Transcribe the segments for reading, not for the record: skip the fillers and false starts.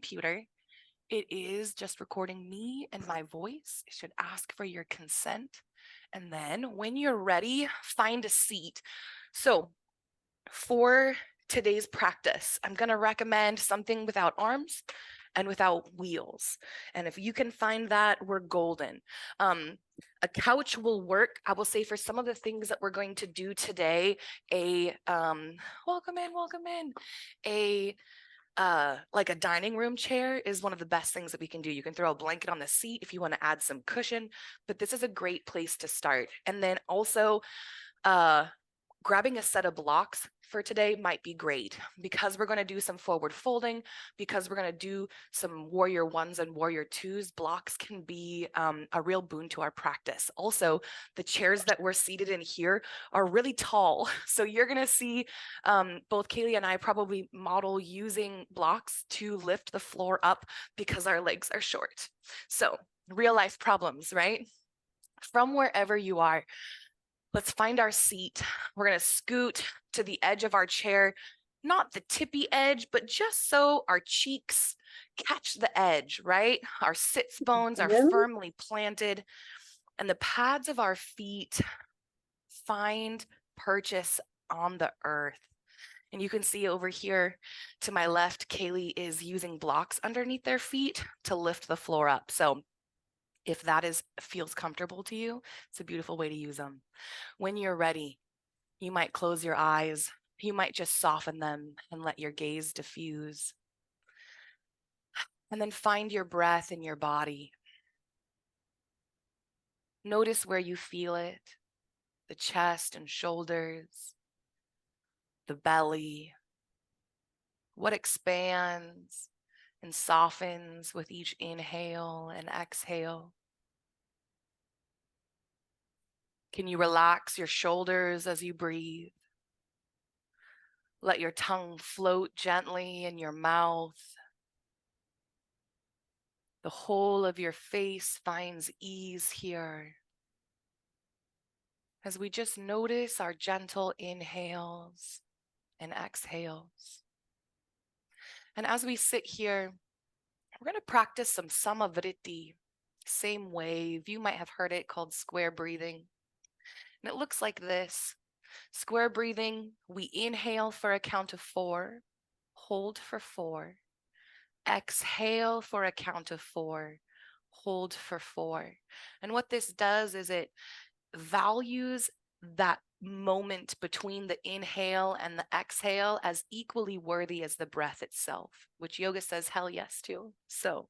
computer. It is just recording me and my voice. It should ask for your consent. And then when you're ready, find a seat. So for today's practice, I'm going to recommend something without arms and without wheels. And if you can find that, we're golden. A couch will work. I will say for some of the things that we're going to do today, welcome in, like a dining room chair is one of the best things that we can do. You can throw a blanket on the seat if you want to add some cushion, but this is a great place to start. And then also, grabbing a set of blocks for today might be great because we're going to do some forward folding, because we're going to do some warrior ones and warrior twos. Blocks can be a real boon to our practice. Also, the chairs that we're seated in here are really tall. So you're going to see both Kaylee and I probably model using blocks to lift the floor up because our legs are short. So real life problems, right? From wherever you are, let's find our seat. We're going to scoot to the edge of our chair, not the tippy edge, but just so our cheeks catch the edge, right? Our sits bones are firmly planted, and the pads of our feet find purchase on the earth. And you can see over here to my left, Kaylee is using blocks underneath their feet to lift the floor up. So if that feels comfortable to you, it's a beautiful way to use them. When you're ready, you might close your eyes. You might just soften them and let your gaze diffuse. And then find your breath in your body. Notice where you feel it, the chest and shoulders, the belly, what expands and softens with each inhale and exhale. Can you relax your shoulders as you breathe? Let your tongue float gently in your mouth. The whole of your face finds ease here. As we just notice our gentle inhales and exhales. And as we sit here, we're going to practice some samavriti, same wave. You might have heard it called square breathing. And it looks like this. Square breathing, we inhale for a count of 4, hold for 4, exhale for a count of 4, hold for 4. And what this does is it values that moment between the inhale and the exhale as equally worthy as the breath itself, which yoga says hell yes to. So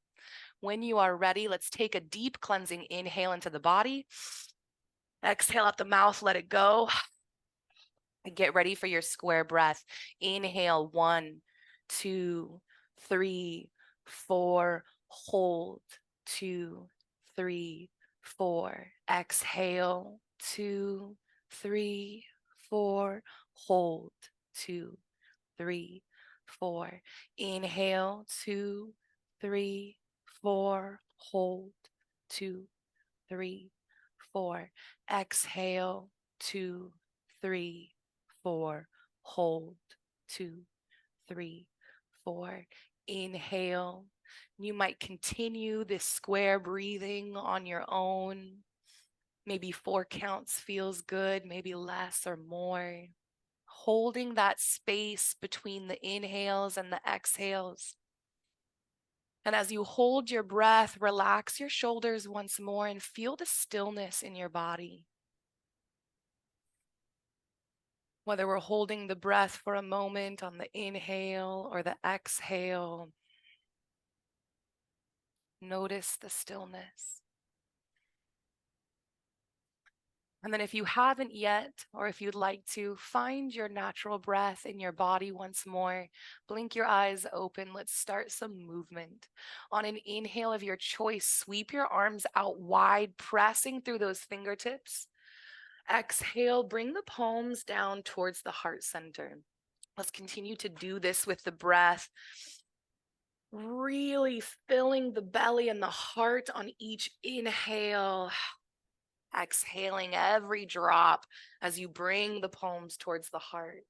when you are ready, let's take a deep cleansing inhale into the body. Exhale out the mouth, let it go. And get ready for your square breath. Inhale, 1, 2, 3, 4, hold, 2, 3, 4. Exhale, 2, 3, 4, hold, 2, 3, 4. Inhale, 2, 3, 4, hold, 2, 3, 4. Exhale, 2, 3, 4, hold, 2, 3, 4. Inhale. You might continue this square breathing on your own. Maybe 4 counts feels good, maybe less or more. Holding that space between the inhales and the exhales. And as you hold your breath, relax your shoulders once more and feel the stillness in your body. Whether we're holding the breath for a moment on the inhale or the exhale, notice the stillness. And then if you haven't yet, or if you'd like to, find your natural breath in your body once more. Blink your eyes open. Let's start some movement. On an inhale of your choice, sweep your arms out wide, pressing through those fingertips. Exhale, bring the palms down towards the heart center. Let's continue to do this with the breath. Really filling the belly and the heart on each inhale. Exhaling every drop as you bring the palms towards the heart.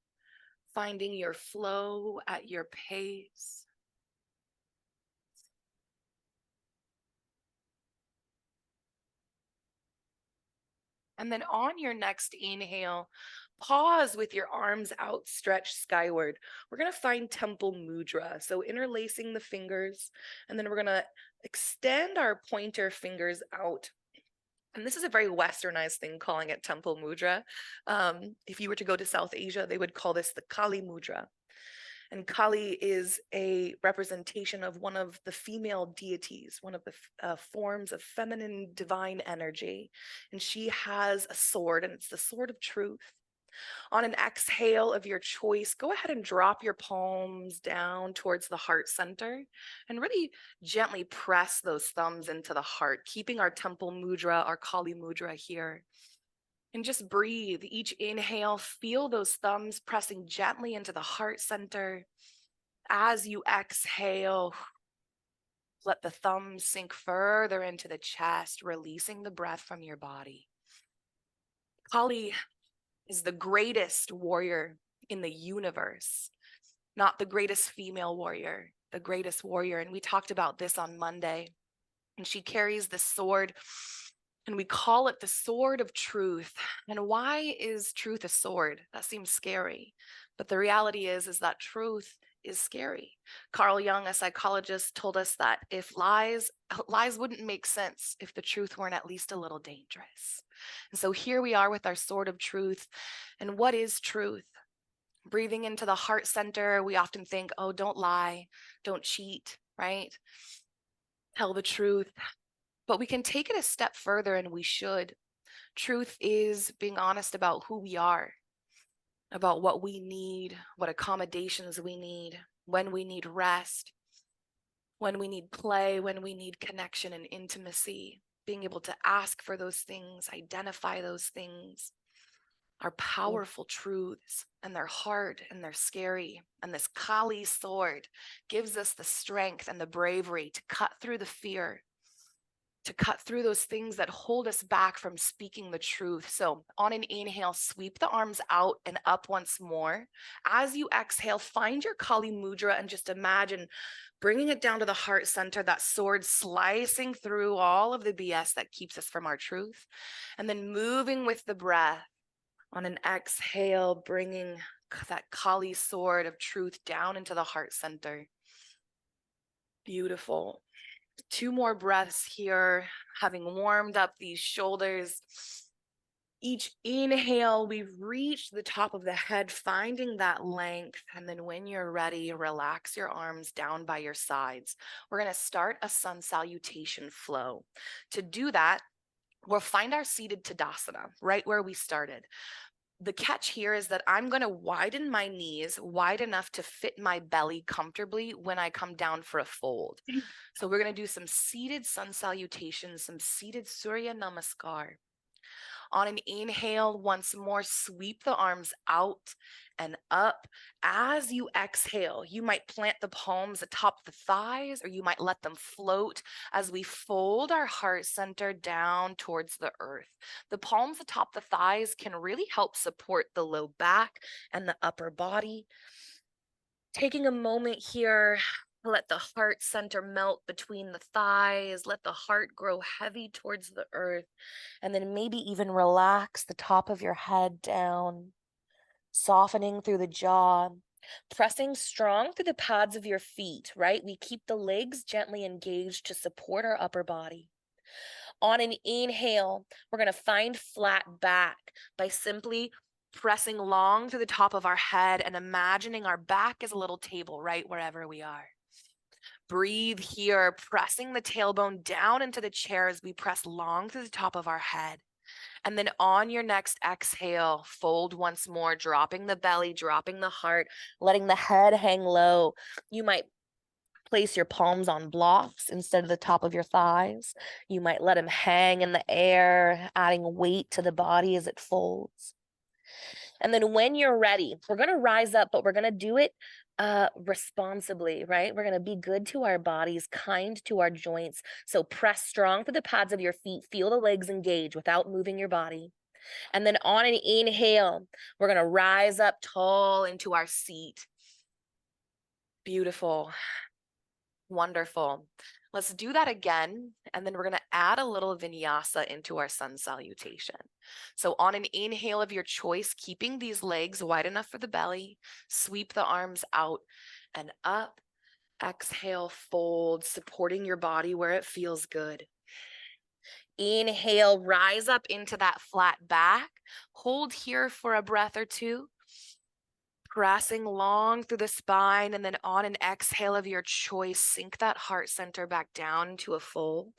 Finding your flow at your pace. And then on your next inhale, pause with your arms outstretched skyward. We're going to find temple mudra. So interlacing the fingers, and then we're going to extend our pointer fingers out. And this is a very westernized thing, calling it temple mudra. If you were to go to South Asia, they would call this the Kali mudra. And Kali is a representation of one of the female deities, one of the forms of feminine divine energy. And she has a sword, and it's the sword of truth. On an exhale of your choice, go ahead and drop your palms down towards the heart center and really gently press those thumbs into the heart, keeping our temple mudra, our Kali mudra here. And just breathe. Each inhale, feel those thumbs pressing gently into the heart center. As you exhale, let the thumbs sink further into the chest, releasing the breath from your body. Kali is the greatest warrior in the universe, not the greatest female warrior, the greatest warrior. And we talked about this on Monday. And she carries the sword, and we call it the sword of truth. And why is truth a sword? That seems scary. But the reality is that truth is scary. Carl Jung, a psychologist, told us that if lies wouldn't make sense if the truth weren't at least a little dangerous. And so here we are with our sword of truth. And what is truth? Breathing into the heart center, we often think, oh, don't lie, don't cheat, right? Tell the truth. But we can take it a step further, and we should. Truth is being honest about who we are, about what we need, what accommodations we need, when we need rest, when we need play, when we need connection and intimacy. Being able to ask for those things, identify those things, are powerful truths, and they're hard and they're scary. And this Kali sword gives us the strength and the bravery to cut through the fear, to cut through those things that hold us back from speaking the truth. So on an inhale, sweep the arms out and up once more. As you exhale, find your Kali mudra and just imagine bringing it down to the heart center, that sword slicing through all of the BS that keeps us from our truth. And then moving with the breath. On an exhale, bringing that Kali sword of truth down into the heart center. Beautiful. 2 more breaths here, having warmed up these shoulders. Each inhale, we reach the top of the head, finding that length. And then when you're ready, relax your arms down by your sides. We're going to start a sun salutation flow. To do that, we'll find our seated Tadasana, right where we started. The catch here is that I'm going to widen my knees wide enough to fit my belly comfortably when I come down for a fold. So we're going to do some seated sun salutations, some seated Surya Namaskar. On an inhale, once more, sweep the arms out and up. As you exhale, you might plant the palms atop the thighs, or you might let them float as we fold our heart center down towards the earth. The palms atop the thighs can really help support the low back and the upper body. Taking a moment here, let the heart center melt between the thighs. Let the heart grow heavy towards the earth. And then maybe even relax the top of your head down, softening through the jaw, pressing strong through the pads of your feet, right? We keep the legs gently engaged to support our upper body. On an inhale, we're going to find flat back by simply pressing long to the top of our head and imagining our back is a little table right wherever we are. Breathe here, pressing the tailbone down into the chair as we press long to the top of our head. And then on your next exhale, fold once more, dropping the belly, dropping the heart, letting the head hang low. You might place your palms on blocks instead of the top of your thighs. You might let them hang in the air, adding weight to the body as it folds. And then when you're ready, we're going to rise up, but we're going to do it responsibly, right? We're going to be good to our bodies, kind to our joints. So press strong to the pads of your feet. Feel the legs engage without moving your body. And then on an inhale, we're going to rise up tall into our seat. Beautiful. Wonderful. Let's do that again. And then we're going to add a little vinyasa into our sun salutation. So on an inhale of your choice, keeping these legs wide enough for the belly, sweep the arms out and up. Exhale, fold, supporting your body where it feels good. Inhale, rise up into that flat back. Hold here for a breath or two. Pressing long through the spine, and then on an exhale of your choice, sink that heart center back down to a fold.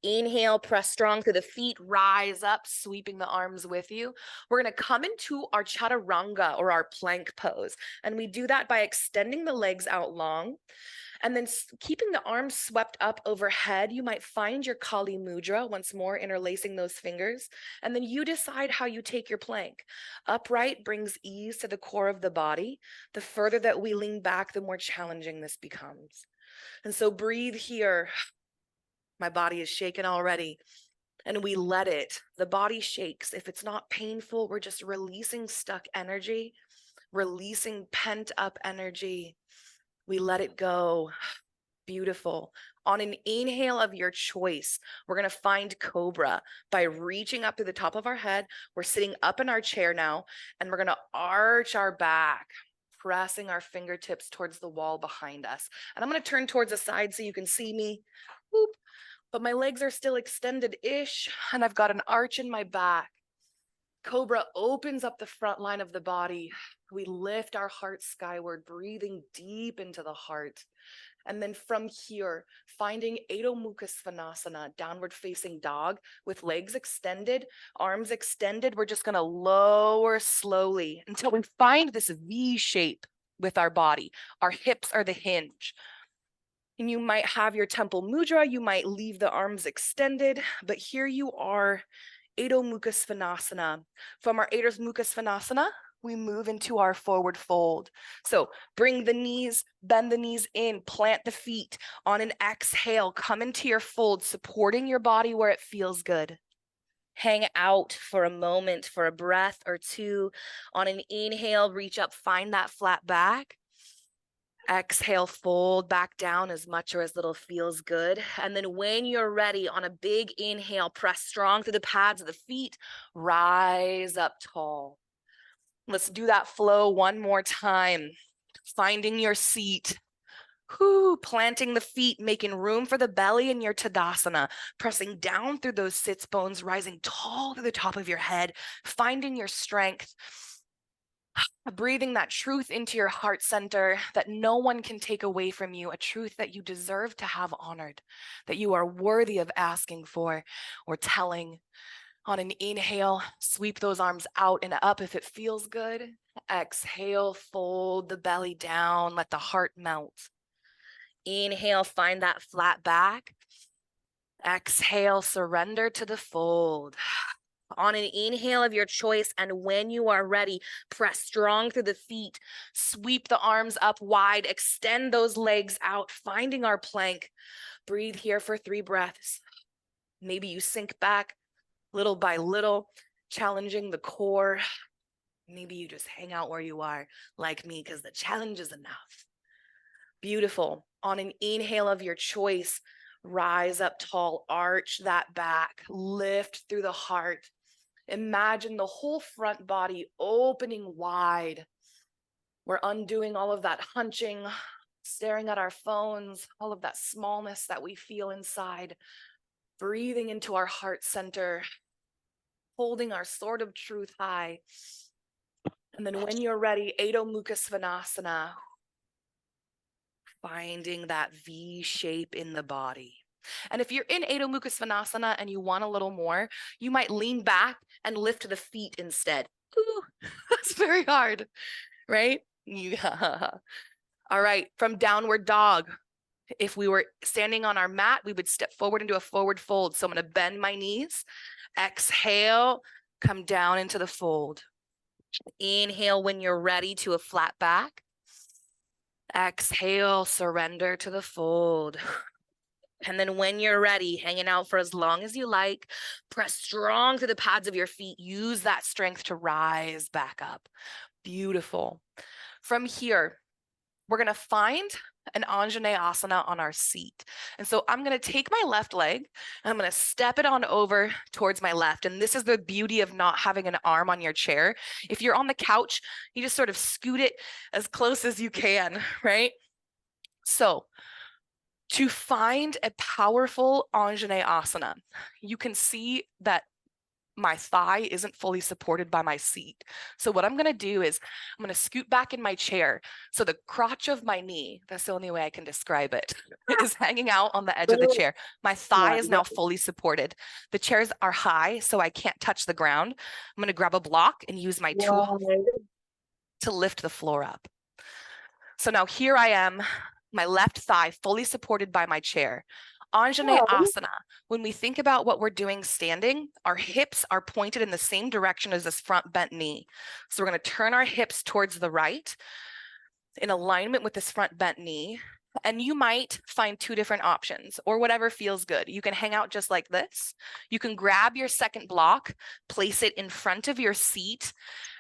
Inhale, press strong through the feet, rise up, sweeping the arms with you. We're going to come into our chaturanga, or our plank pose. And we do that by extending the legs out long. And then keeping the arms swept up overhead. You might find your Kali Mudra, once more interlacing those fingers. And then you decide how you take your plank. Upright brings ease to the core of the body. The further that we lean back, the more challenging this becomes. And so breathe here. My body is shaken already. And we let it. The body shakes. If it's not painful, we're just releasing stuck energy, releasing pent up energy. We let it go. Beautiful. On an inhale of your choice, we're going to find Cobra by reaching up to the top of our head. We're sitting up in our chair now, and we're going to arch our back, pressing our fingertips towards the wall behind us. And I'm going to turn towards the side so you can see me. Whoop. But my legs are still extended-ish, and I've got an arch in my back. Cobra opens up the front line of the body. We lift our heart skyward, breathing deep into the heart. And then from here, finding Adho Mukha Svanasana, downward facing dog with legs extended, arms extended. We're just going to lower slowly until we find this V shape with our body. Our hips are the hinge. And you might have your temple mudra, you might leave the arms extended, but here you are, Adho Mukha Svanasana. From our Adho Mukha Svanasana, we move into our forward fold. So bring the knees, bend the knees in, plant the feet. On an exhale, come into your fold, supporting your body where it feels good. Hang out for a moment, for a breath or two. On an inhale, reach up, find that flat back. Exhale, fold back down as much or as little feels good. And then when you're ready, on a big inhale, press strong through the pads of the feet, rise up tall. Let's do that flow one more time. Finding your seat. Planting the feet, making room for the belly in your Tadasana, pressing down through those sits bones, rising tall to the top of your head, finding your strength. Breathing that truth into your heart center that no one can take away from you, a truth that you deserve to have honored, that you are worthy of asking for or telling. On an inhale, sweep those arms out and up if it feels good. Exhale, fold the belly down, let the heart melt. Inhale, find that flat back. Exhale, surrender to the fold. On an inhale of your choice, and when you are ready, press strong through the feet, sweep the arms up wide, extend those legs out, finding our plank. Breathe here for 3 breaths. Maybe you sink back little by little, challenging the core. Maybe you just hang out where you are, like me, because the challenge is enough. Beautiful. On an inhale of your choice, rise up tall, arch that back, lift through the heart. Imagine the whole front body opening wide. We're undoing all of that hunching, staring at our phones, all of that smallness that we feel inside, breathing into our heart center, holding our sword of truth high. And then when you're ready, Adho Mukha Svanasana, finding that V shape in the body. And if you're in Adho Mukha Svanasana and you want a little more, you might lean back and lift the feet instead. Ooh, that's very hard, right? Yeah. All right, from downward dog. If we were standing on our mat, we would step forward into a forward fold. So I'm going to bend my knees. Exhale, come down into the fold. Inhale when you're ready to a flat back. Exhale, surrender to the fold. And then when you're ready, hanging out for as long as you like, press strong through the pads of your feet. Use that strength to rise back up. Beautiful. From here, we're going to find an Anjaneyasana on our seat. And so I'm going to take my left leg and I'm going to step it on over towards my left. And this is the beauty of not having an arm on your chair. If you're on the couch, you just sort of scoot it as close as you can, right? So to find a powerful Anjaneyasana, you can see that my thigh isn't fully supported by my seat. So what I'm going to do is I'm going to scoot back in my chair. So the crotch of my knee, that's the only way I can describe it, is hanging out on the edge of the chair. My thigh is now fully supported. The chairs are high, so I can't touch the ground. I'm going to grab a block and use my tool to lift the floor up. So now here I am, my left thigh fully supported by my chair. Anjaneyasana, when we think about what we're doing standing, our hips are pointed in the same direction as this front bent knee. So we're going to turn our hips towards the right in alignment with this front bent knee. And you might find two different options or whatever feels good. You can hang out just like this. You can grab your second block, place it in front of your seat,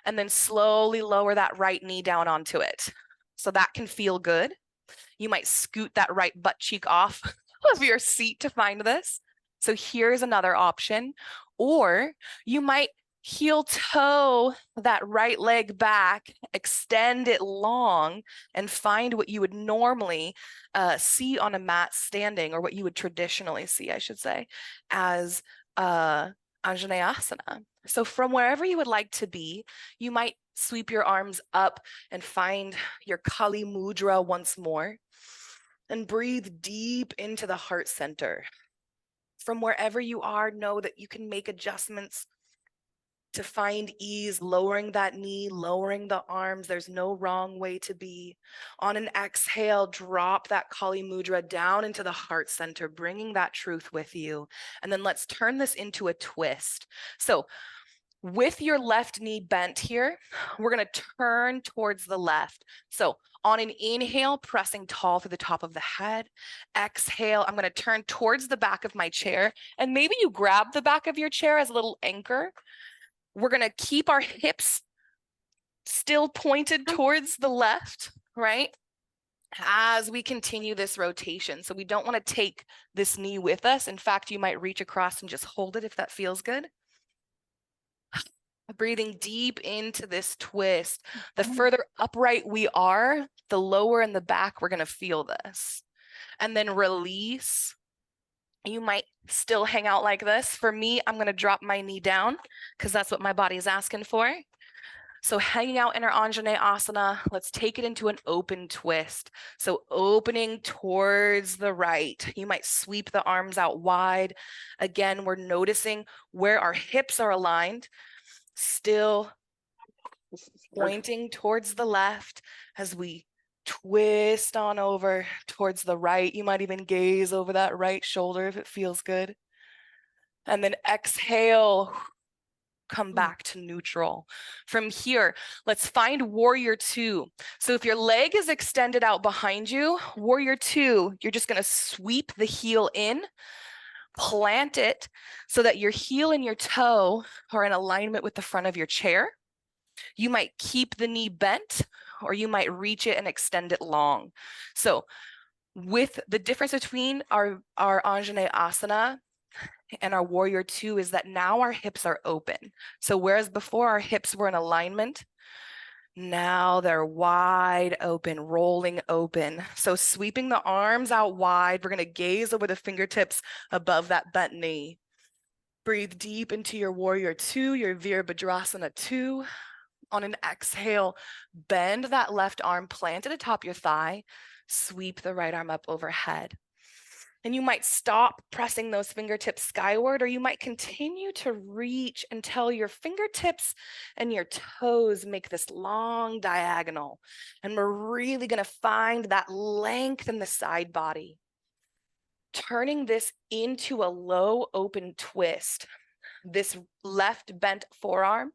and then slowly lower that right knee down onto it. So that can feel good. You might scoot that right butt cheek off of your seat to find this. So here's another option. Or you might heel toe that right leg back, extend it long, and find what you would normally see on a mat standing, or what you would traditionally see, I should say, as Anjaneyasana. So from wherever you would like to be, you might sweep your arms up and find your Kali Mudra once more. And breathe deep into the heart center. From wherever you are, know that you can make adjustments to find ease, lowering that knee, lowering the arms. There's no wrong way to be. On an exhale, drop that Kali Mudra down into the heart center, bringing that truth with you. And then let's turn this into a twist. So with your left knee bent here, we're going to turn towards the left. So on an inhale, pressing tall through the top of the head. Exhale, I'm going to turn towards the back of my chair. And maybe you grab the back of your chair as a little anchor. We're going to keep our hips still pointed towards the left, right? As we continue this rotation. So we don't want to take this knee with us. In fact, you might reach across and just hold it if that feels good. Breathing deep into this twist. The further upright we are, the lower in the back we're going to feel this. And then release. You might still hang out like this. For me, I'm going to drop my knee down because that's what my body is asking for. So hanging out in our Anjaneyasana, let's take it into an open twist. So opening towards the right. You might sweep the arms out wide. Again, we're noticing where our hips are aligned. Still pointing towards the left as we twist on over towards the right. You might even gaze over that right shoulder if it feels good. And then exhale, come back to neutral. From here, let's find warrior two. So if your leg is extended out behind you, warrior two, you're just going to sweep the heel in. Plant it so that your heel and your toe are in alignment with the front of your chair. You might keep the knee bent, or you might reach it and extend it long. So with the difference between our Anjaneyasana and our warrior two is that now our hips are open. So whereas before our hips were in alignment, now they're wide open, rolling open. So sweeping the arms out wide, we're going to gaze over the fingertips above that bent knee. Breathe deep into your warrior two, your Virabhadrasana two. On an exhale, bend that left arm, plant it atop your thigh, sweep the right arm up overhead. And you might stop pressing those fingertips skyward, or you might continue to reach until your fingertips and your toes make this long diagonal. And we're really going to find that length in the side body. Turning this into a low open twist. This left bent forearm,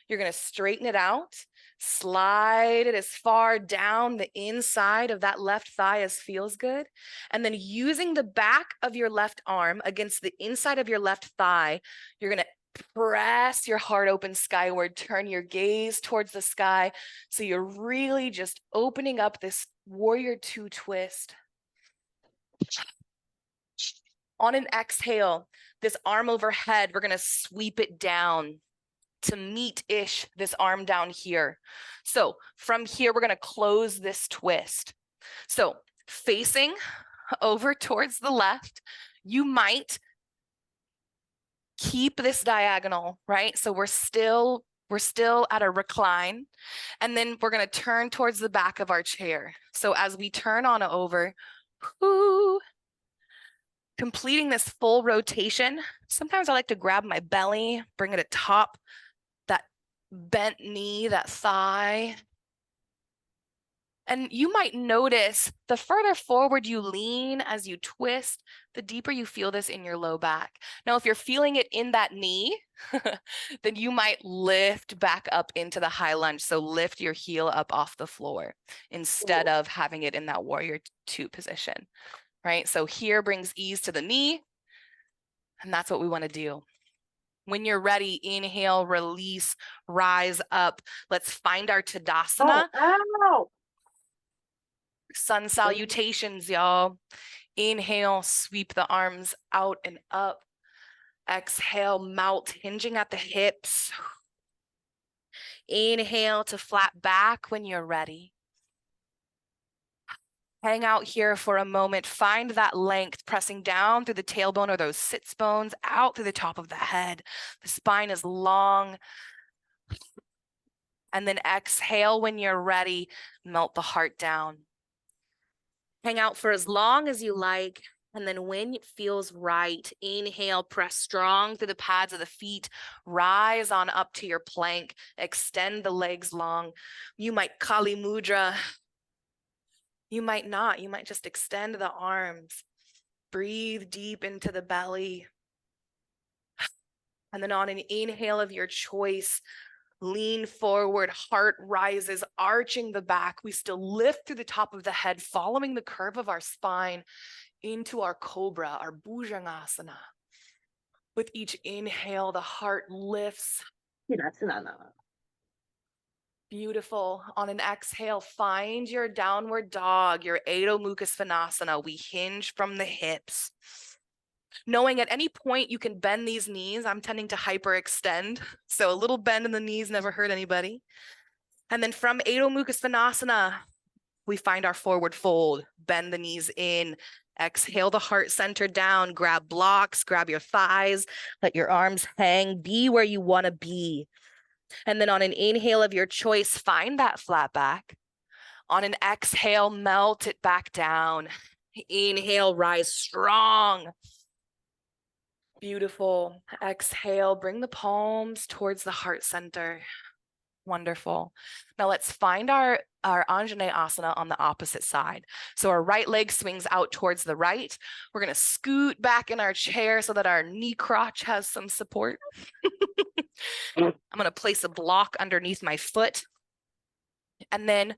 you're going to straighten it out, slide it as far down the inside of that left thigh as feels good. And then using the back of your left arm against the inside of your left thigh, you're going to press your heart open skyward, turn your gaze towards the sky. So you're really just opening up this Warrior two twist. On an exhale, this arm overhead, we're gonna sweep it down to meet-ish this arm down here. So from here, we're gonna close this twist. So facing over towards the left, you might keep this diagonal, right? So we're still at a recline, and then we're gonna turn towards the back of our chair. So as we turn on over, completing this full rotation, sometimes I like to grab my belly, bring it atop that bent knee, that thigh. And you might notice the further forward you lean as you twist, the deeper you feel this in your low back. Now, if you're feeling it in that knee, then you might lift back up into the high lunge. So lift your heel up off the floor instead of having it in that warrior two position, right? So here brings ease to the knee, and that's what we want to do. When you're ready, inhale, release, rise up. Let's find our Tadasana. Ow. Sun salutations, y'all. Inhale, sweep the arms out and up. Exhale, melt, hinging at the hips. Inhale to flat back when you're ready. Hang out here for a moment. Find that length, pressing down through the tailbone or those sits bones, out through the top of the head. The spine is long. And then exhale when you're ready. Melt the heart down. Hang out for as long as you like. And then when it feels right, inhale, press strong through the pads of the feet, rise on up to your plank, extend the legs long. You might Kali Mudra. You might not. You might just extend the arms. Breathe deep into the belly. And then on an inhale of your choice, lean forward, heart rises, arching the back. We still lift through the top of the head, following the curve of our spine into our cobra, our bhujangasana. With each inhale, the heart lifts. Beautiful. On an exhale, find your downward dog, your Adho Mukha Svanasana. We hinge from the hips. Knowing at any point you can bend these knees, I'm tending to hyperextend. So a little bend in the knees never hurt anybody. And then from Adho Mukha Svanasana, we find our forward fold, bend the knees in, exhale the heart center down, grab blocks, grab your thighs, let your arms hang, be where you want to be. And then on an inhale of your choice, find that flat back. On an exhale, melt it back down. Inhale, rise strong. Beautiful. Exhale, bring the palms towards the heart center. Wonderful. Now let's find our Anjaneyasana asana on the opposite side. So our right leg swings out towards the right. We're going to scoot back in our chair so that our knee crotch has some support. I'm going to place a block underneath my foot. And then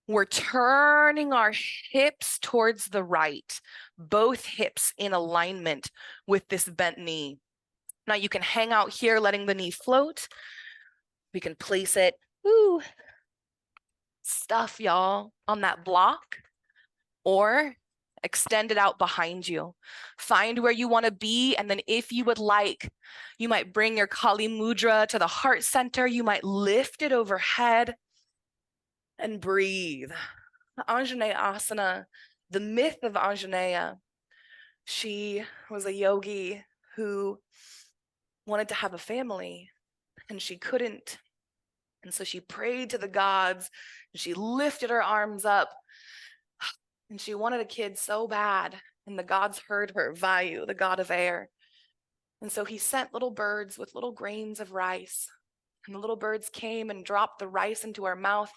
we're turning our hips towards the right, both hips in alignment with this bent knee. Now you can hang out here, letting the knee float. We can place it, stuff y'all, on that block, or extend it out behind you. Find where you want to be, and then if you would like, you might bring your Kali Mudra to the heart center. You might lift it overhead and breathe. Anjaneyasana, the myth of Anjaneya. She was a yogi who wanted to have a family, and she couldn't. And so she prayed to the gods, and she lifted her arms up, and she wanted a kid so bad. And the gods heard her, Vayu, the god of air. And so he sent little birds with little grains of rice. And the little birds came and dropped the rice into her mouth.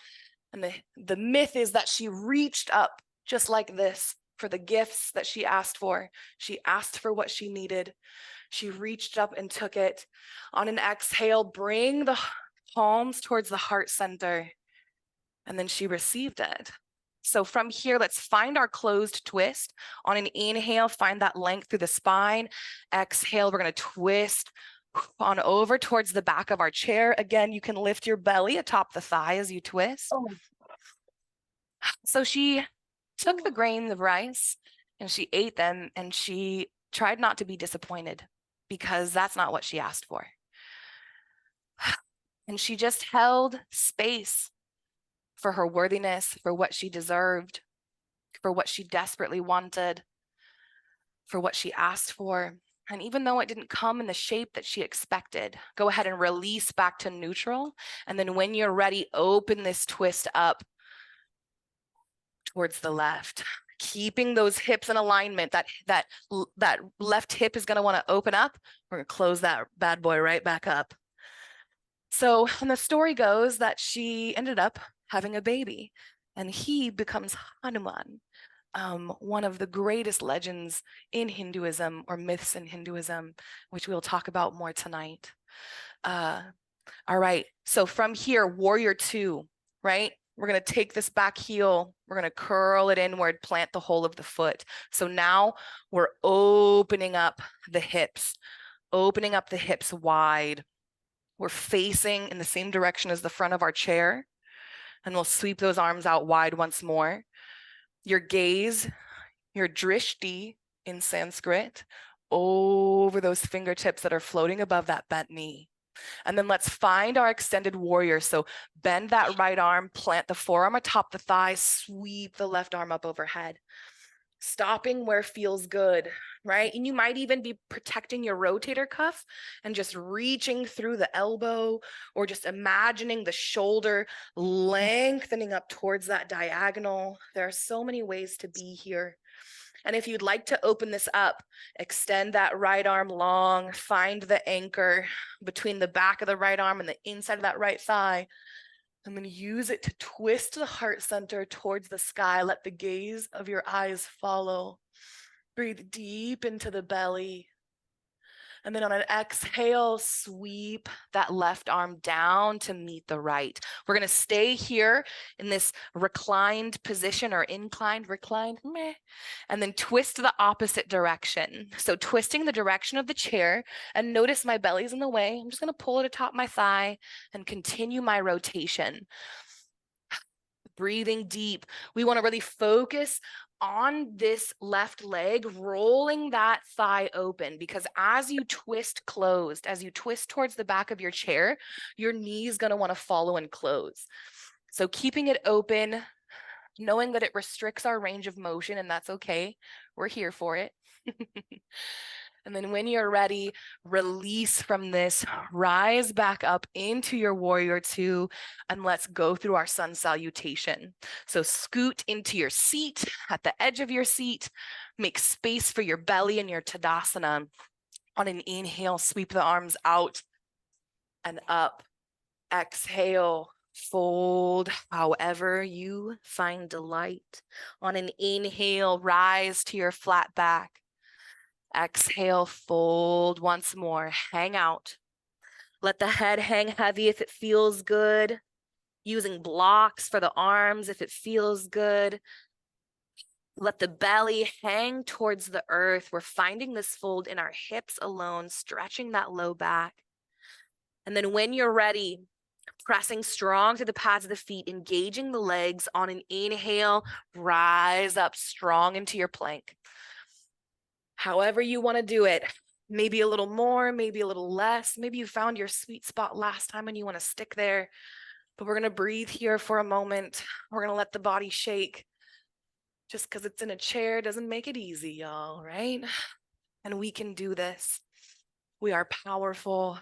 And the myth is that she reached up just like this for the gifts that she asked for. She asked for what she needed. She reached up and took it. On an exhale, bring the palms towards the heart center. And then she received it. So from here, let's find our closed twist. On an inhale, find that length through the spine. Exhale, we're going to twist on over towards the back of our chair. Again, you can lift your belly atop the thigh as you twist. So she took the grains of rice and she ate them, and she tried not to be disappointed because that's not what she asked for. And she just held space for her worthiness, for what she deserved, for what she desperately wanted, for what she asked for. And even though it didn't come in the shape that she expected, go ahead and release back to neutral. And then when you're ready, open this twist up towards the left, keeping those hips in alignment. That left hip is going to want to open up. We're going to close that bad boy right back up. So, and the story goes that she ended up having a baby, and he becomes Hanuman, one of the greatest legends in Hinduism, or myths in Hinduism, which we'll talk about more tonight. All right, so from here, warrior two, right? We're gonna take this back heel, we're gonna curl it inward, plant the whole of the foot. So now we're opening up the hips wide. We're facing in the same direction as the front of our chair, and we'll sweep those arms out wide once more. Your gaze, your drishti in Sanskrit, over those fingertips that are floating above that bent knee. And then let's find our extended warrior. So bend that right arm, plant the forearm atop the thigh, sweep the left arm up overhead. Stopping where feels good, right? And you might even be protecting your rotator cuff and just reaching through the elbow, or just imagining the shoulder lengthening up towards that diagonal. There are so many ways to be here. And if you'd like to open this up, extend that right arm long, find the anchor between the back of the right arm and the inside of that right thigh. I'm going to use it to twist the heart center towards the sky. Let the gaze of your eyes follow. Breathe deep into the belly. And then on an exhale, sweep that left arm down to meet the right. We're going to stay here in this reclined position, or inclined, reclined, meh, and then twist the opposite direction. So twisting the direction of the chair, and notice my belly's in the way. I'm just going to pull it atop my thigh and continue my rotation. Breathing deep. We want to really focus on this left leg, rolling that thigh open, because as you twist closed, as you twist towards the back of your chair, your knee is going to want to follow and close. So keeping it open, knowing that it restricts our range of motion, and that's okay. We're here for it. And then when you're ready, release from this, rise back up into your warrior two, and let's go through our sun salutation. So scoot into your seat, at the edge of your seat, make space for your belly and your Tadasana. On an inhale, sweep the arms out and up. Exhale, fold however you find delight. On an inhale, rise to your flat back. Exhale, fold once more, hang out. Let the head hang heavy if it feels good. Using blocks for the arms if it feels good. Let the belly hang towards the earth. We're finding this fold in our hips alone, stretching that low back. And then when you're ready, pressing strong to the pads of the feet, engaging the legs. On an inhale, rise up strong into your plank. However you want to do it, maybe a little more, maybe a little less. Maybe you found your sweet spot last time and you want to stick there. But we're going to breathe here for a moment. We're going to let the body shake. Just because it's in a chair doesn't make it easy, y'all, right? And we can do this. We are powerful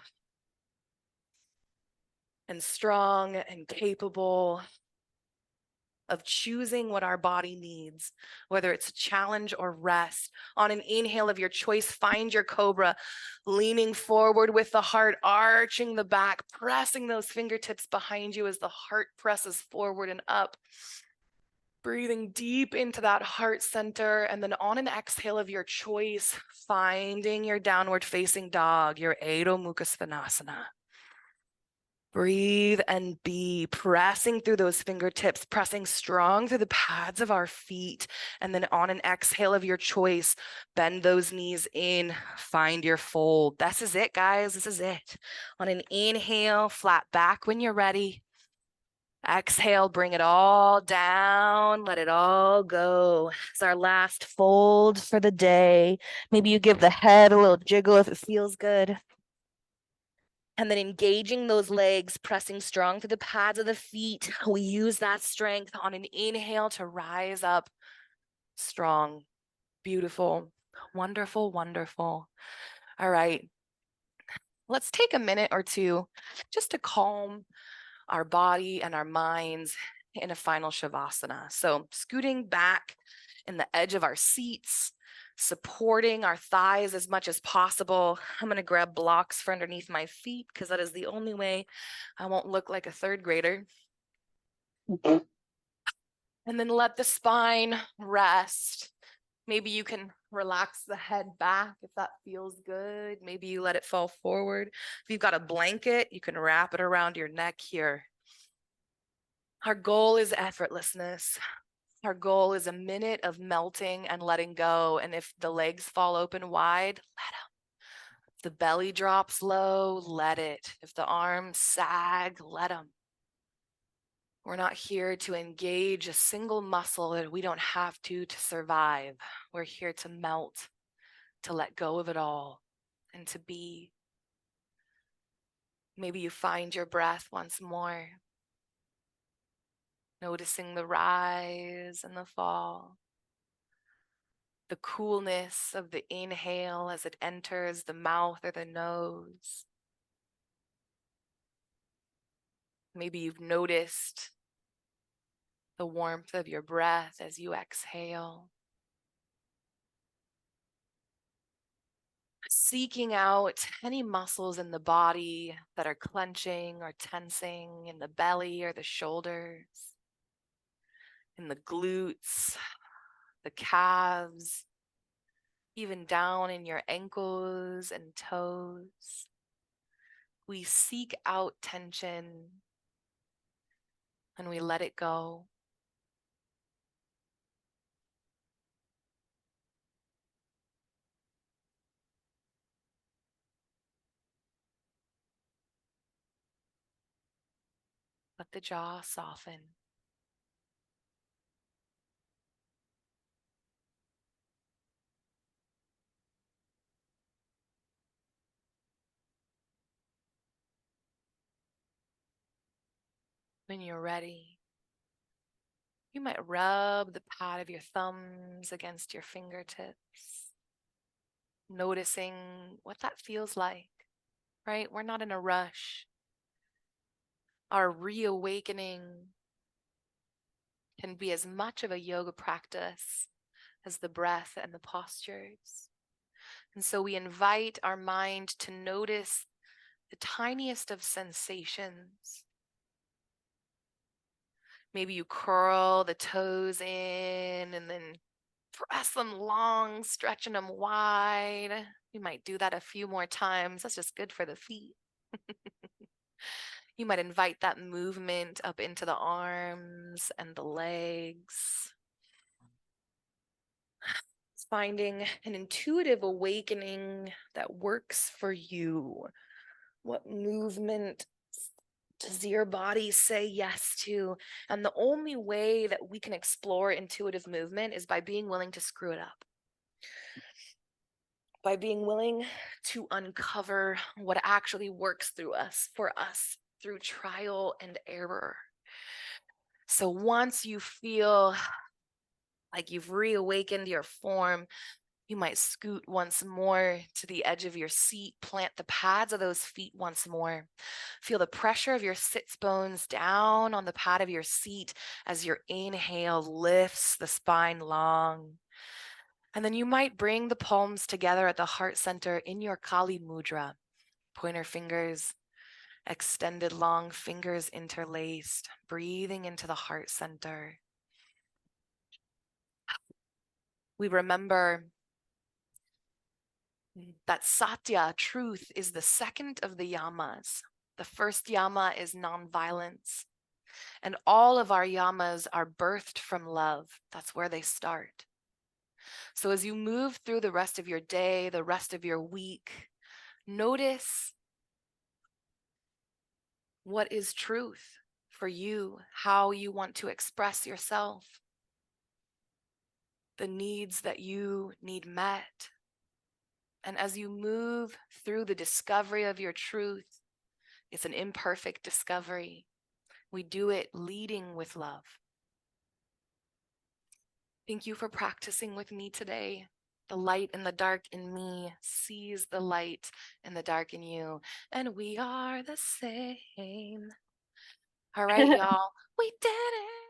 and strong and capable of choosing what our body needs, whether it's a challenge or rest. On an inhale of your choice, find your cobra, leaning forward with the heart, arching the back, pressing those fingertips behind you as the heart presses forward and up. Breathing deep into that heart center, and then on an exhale of your choice, finding your downward facing dog, your Adho Mukha Svanasana. Breathe and be, pressing through those fingertips, pressing strong through the pads of our feet. And then on an exhale of your choice, bend those knees in, find your fold. This is it, guys. This is it. On an inhale, flat back when you're ready. Exhale, bring it all down, let it all go. It's our last fold for the day. Maybe you give the head a little jiggle if it feels good. And then engaging those legs, pressing strong through the pads of the feet. We use that strength on an inhale to rise up strong. Beautiful, wonderful, wonderful. All right, let's take a minute or two just to calm our body and our minds in a final Shavasana. So scooting back in the edge of our seats, supporting our thighs as much as possible. I'm going to grab blocks for underneath my feet because that is the only way I won't look like a third grader. And then let the spine rest. Maybe you can relax the head back if that feels good. Maybe you let it fall forward. If you've got a blanket, you can wrap it around your neck here. Our goal is effortlessness. Our goal is a minute of melting and letting go. And if the legs fall open wide, let them. If the belly drops low, let it. If the arms sag, let them. We're not here to engage a single muscle that we don't have to survive. We're here to melt, to let go of it all, and to be. Maybe you find your breath once more, noticing the rise and the fall, the coolness of the inhale as it enters the mouth or the nose. Maybe you've noticed the warmth of your breath as you exhale. Seeking out any muscles in the body that are clenching or tensing in the belly or the shoulders, in the glutes, the calves, even down in your ankles and toes. We seek out tension and we let it go. Let the jaw soften. When you're ready, you might rub the pad of your thumbs against your fingertips, noticing what that feels like, right? We're not in a rush. Our reawakening can be as much of a yoga practice as the breath and the postures. And so we invite our mind to notice the tiniest of sensations. Maybe you curl the toes in and then press them long, stretching them wide. You might do that a few more times. That's just good for the feet. You might invite that movement up into the arms and the legs. Finding an intuitive awakening that works for you. What movement does your body say yes to? And the only way that we can explore intuitive movement is by being willing to screw it up. By being willing to uncover what actually works through us, for us, through trial and error. So once you feel like you've reawakened your form, you might scoot once more to the edge of your seat, plant the pads of those feet once more. Feel the pressure of your sits bones down on the pad of your seat as your inhale lifts the spine long. And then you might bring the palms together at the heart center in your Kali Mudra. Pointer fingers, extended long fingers interlaced, breathing into the heart center. We remember that Satya, truth, is the second of the Yamas. The first Yama is nonviolence. And all of our Yamas are birthed from love. That's where they start. So as you move through the rest of your day, the rest of your week, notice what is truth for you, how you want to express yourself, the needs that you need met. And as you move through the discovery of your truth, it's an imperfect discovery. We do it leading with love. Thank you for practicing with me today. The light and the dark in me sees the light and the dark in you, and we are the same. All right, y'all, we did it.